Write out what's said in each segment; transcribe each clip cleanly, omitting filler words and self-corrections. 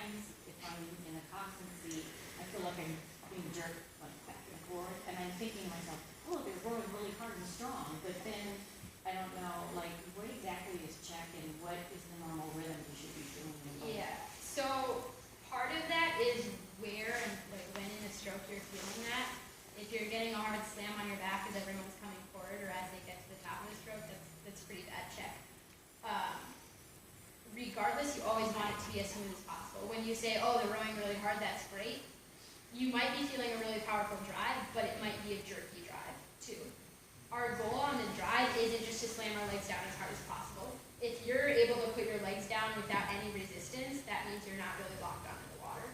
sometimes if I'm in a Coxswain seat, I feel like I'm being jerked like back and forth, and I'm thinking to myself, oh, they're rowing really hard and strong, but then I don't know, like, what exactly is check and what is the normal rhythm you should be doing in both? Yeah, so part of that is where and like when in the stroke you're feeling that. If you're getting a hard slam on your back as everyone's coming forward or as they get to the top of the stroke, that's pretty bad check. Regardless, you always want it to be as smooth as possible. When you say, oh, they're rowing really hard, that's great. You might be feeling a really powerful drive, but it might be a jerky drive too. Our goal on the drive isn't just to slam our legs down as hard as possible. If you're able to put your legs down without any resistance, that means you're not really locked onto the water.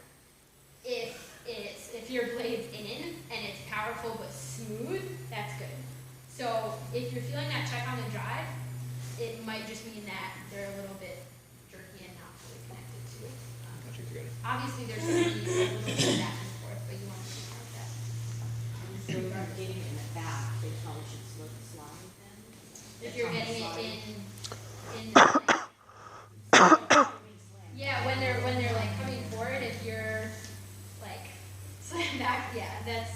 If your blade's in and it's powerful but smooth, that's good. So if you're feeling that check on the drive, it might just mean that they're a little bit jerky and not fully connected to it. Obviously, there's going to be a little bit of back and forth, but you want to keep like that. So if you're getting it in the back, they probably should slide then? If you're getting it in yeah, when they're like coming forward, if you're like slam back, yeah, that's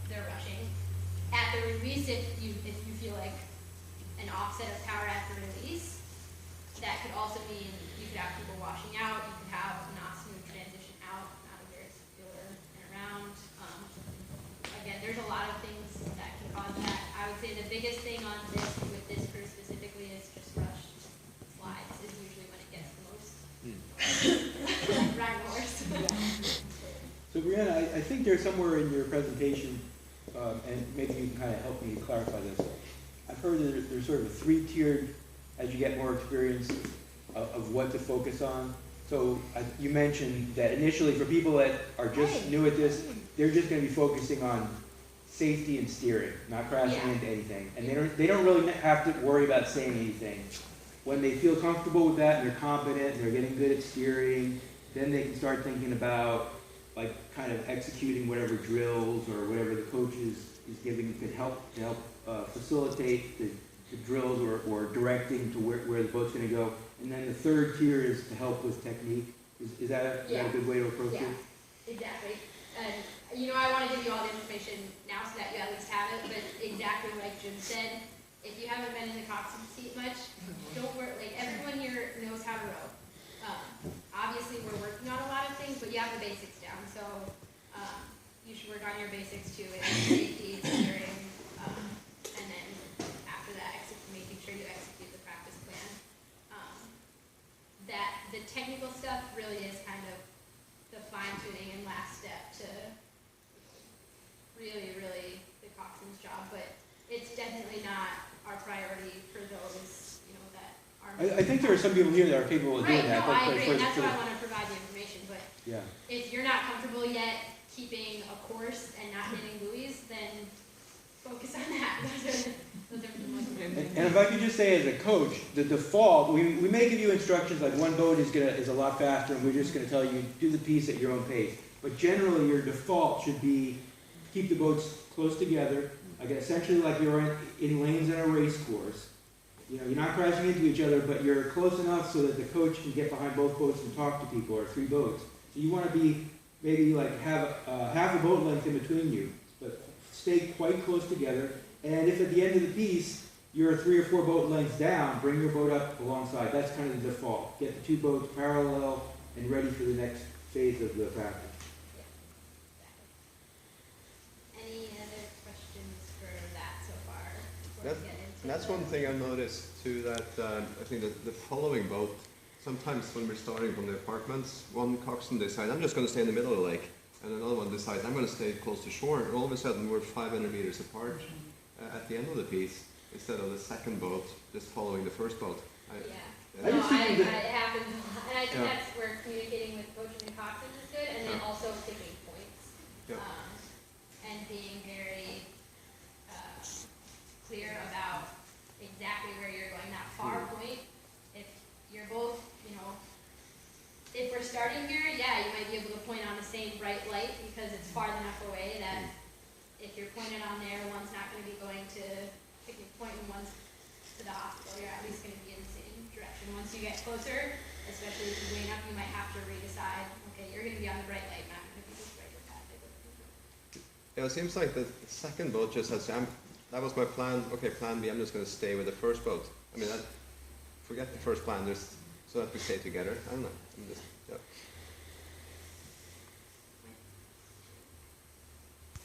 they're rushing. At the release, if you feel like an offset of power at the release, that could also mean you could have people washing out, you could have not smooth transition out, not a very circular and around. Again, there's a lot of things that can cause that. I would say the biggest thing on this, with this crew specifically, is just rush slides is usually when it gets the most. Riding a horse. So Brianna, I think there's somewhere in your presentation, and maybe you can kind of help me clarify this. I've heard that there's sort of a three-tiered, as you get more experience, of what to focus on. So you mentioned that initially for people that are just new at this, they're just going to be focusing on safety and steering, not crashing into anything. And they don't really have to worry about saying anything. When they feel comfortable with that and they're competent and they're getting good at steering, then they can start thinking about like kind of executing whatever drills or whatever the coach is giving to help facilitate the drills or directing to where the boat's going to go. And then the third tier is to help with technique. Is that a good way to approach it? Exactly. And I want to give you all the information now so that you at least have it, but exactly like Jim said, if you haven't been in the Coxswain seat much, don't worry, like everyone here knows how to row. Obviously we're working on a lot of things, but you have the basics down, so you should work on your basics too, and safety, steering, and then after that, making sure you execute the practice plan. That the technical stuff really is kind of the fine-tuning and last step to really the Coxswain's job, but it's definitely not our priority for those, that are. I think there are some people here that are capable of doing that. No, I agree, and that's why I want to provide the information, but yeah. If you're not comfortable yet keeping a course and not hitting buoys, then focus on that. Those are the most important. And if I could just say as a coach, the default, we may give you instructions like one boat is a lot faster and we're just going to tell you do the piece at your own pace. But generally your default should be keep the boats close together, like essentially like you're in lanes in a race course. You're not crashing into each other, but you're close enough so that the coach can get behind both boats and talk to people, or three boats. So you want to be maybe like have half a boat length in between you, but stay quite close together. And if at the end of the piece you're 3 or 4 boat lengths down, bring your boat up alongside. That's kind of the default. Get the 2 boats parallel and ready for the next phase of the practice. Any other questions for that so far? That's one thing I noticed too, that I think that the following boat, sometimes when we're starting from the apartments, one coxswain decides, I'm just going to stay in the middle of the lake, and another one decides, I'm going to stay close to shore, and all of a sudden we're 500 meters apart at the end of the piece, instead of the second boat just following the first boat. It happens a lot, and I think that's where communicating with coaches and coxswains is good, and then also picking points, and being very clear about exactly where you're going. That far point, if you're both, if we're starting here, you might be able to point on the same bright light because it's far enough away that if you're pointed on there, one's not going to be going to picnic point and one's to the hospital. You're at least going to be in the same direction. Once you get closer, especially if you weigh up, you might have have to re-decide, okay, you're gonna be on the right lane, not gonna be this regular path. Yeah, it seems like the second boat just has, that was my plan, okay, plan B, I'm just gonna stay with the first boat. I mean, forget the first plan, so that we stay together, I don't know, I'm just, yeah.